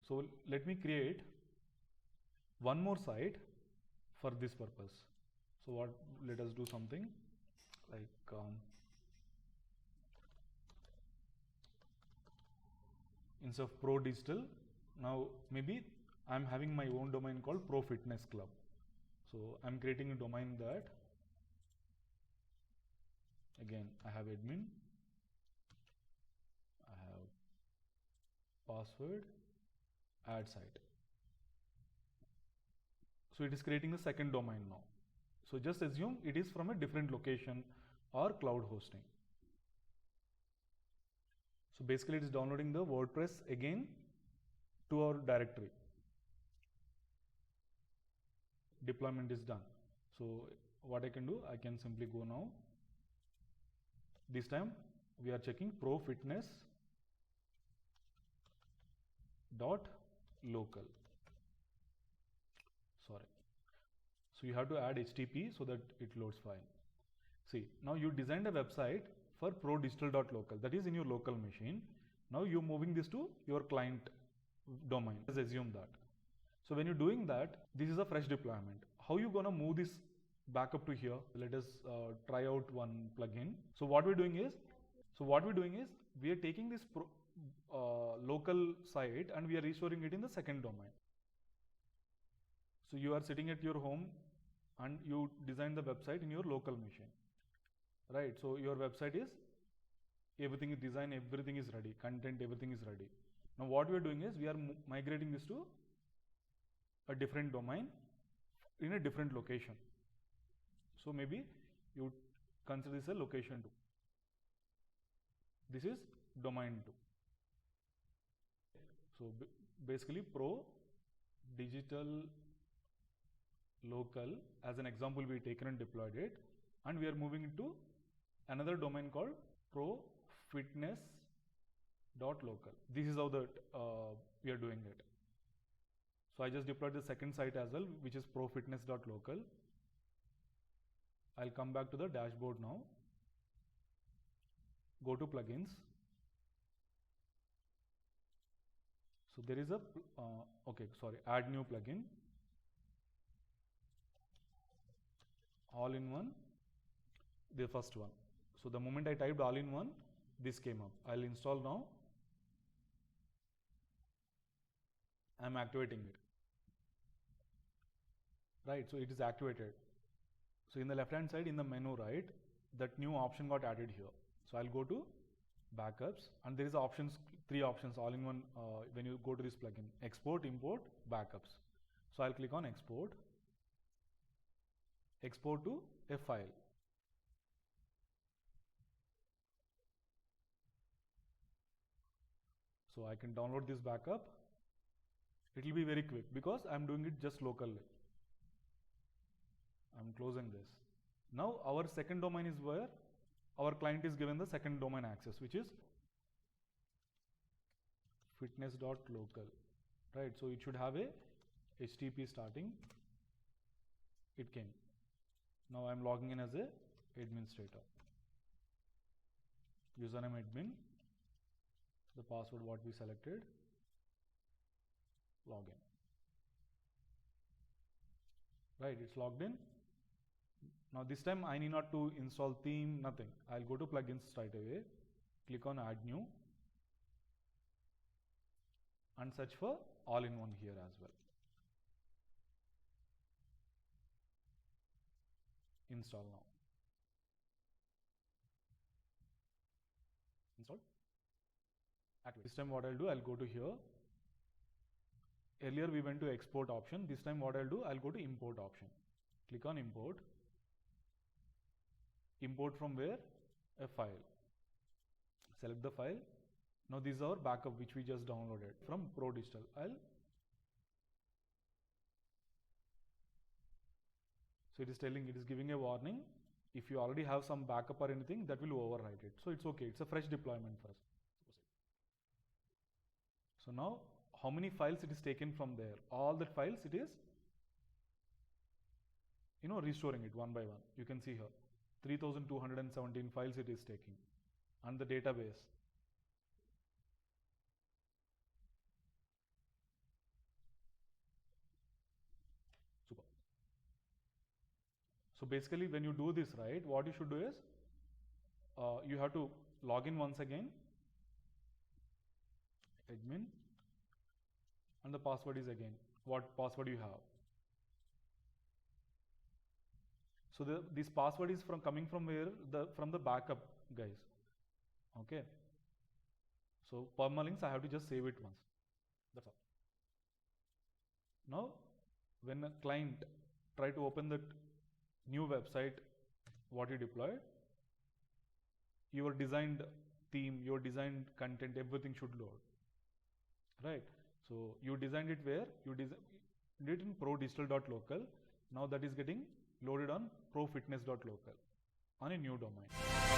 So let me create one more site for this purpose. So let us do something like instead of Pro Digital, now maybe I'm having my own domain called Pro Fitness Club. So I'm creating a domain that, again, I have admin, I have password, add site. So it is creating the second domain now. So just assume it is from a different location or cloud hosting. So basically it is downloading the WordPress again to our directory. Deployment is done. So what I can do, I can simply go now. This time we are checking Pro Fitness dot local. Sorry. So you have to add HTTP so that it loads fine. See, now you designed a website for prodigital.local, that is in your local machine. Now you're moving this to your client domain. Let's assume that. So when you're doing that, this is a fresh deployment. How you gonna move this back up to here? Let us try out one plugin. So what we're doing is we are taking this local site and we are restoring it in the second domain. So you are sitting at your home and you design the website in your local machine, right? So your website is, everything is designed, everything is ready, content, everything is ready. Now what we are doing is we are migrating this to a different domain in a different location. So maybe you consider this a location 2. This is domain 2. So basically Pro Digital Local as an example we taken and deployed it, and we are moving into another domain called Pro Fitness dot local. This is how we are doing it. So I just deployed the second site as well, which is Pro Fitness dot local. I'll come back to the dashboard now. Go to plugins. So there is a add new plugin. All-in-one, the first one. So the moment I typed all-in-one, this came up. I'll install now. I'm activating it. Right, so it is activated. So in the left hand side in the menu, right, that new option got added here. So I'll go to backups and there is options, 3 options all in one when you go to this plugin: export, import, backups. So I'll click on export to a file. So I can download this backup. It will be very quick because I'm doing it just locally. I'm closing this. Now our second domain is where our client is given the second domain access, which is fitness.local, right? So it should have a HTTP starting. It came. Now I'm logging in as a administrator. Username admin, the password what we selected, login. Right, it's logged in. Now this time I need not to install theme, nothing. I'll go to plugins straight away, click on add new and search for all-in-one here as well. Install now. Installed. Activate. This time what I'll do, I'll go to here. Earlier we went to export option. This time what I'll do, I'll go to import option. Click on import. Import from where? A file. Select the file. Now this is our backup which we just downloaded from Pro Digital. So it is telling, it is giving a warning. If you already have some backup or anything, that will overwrite it. So it's okay. It's a fresh deployment first. So now how many files it is taken from there? All the files it is, restoring it one by one. You can see here 3217 files it is taking, and the database. So basically when you do this, right, what you should do is you have to log in once again, admin, and the password is again what password you have. So this password is coming from where? From the backup, guys. Okay. So permalinks, I have to just save it once. That's all. Now, when a client try to open that new website, what you deployed, your designed theme, your designed content, everything should load. Right. So you designed it where? You did it in prodigital.local. Now that is getting loaded on profitness.local on a new domain.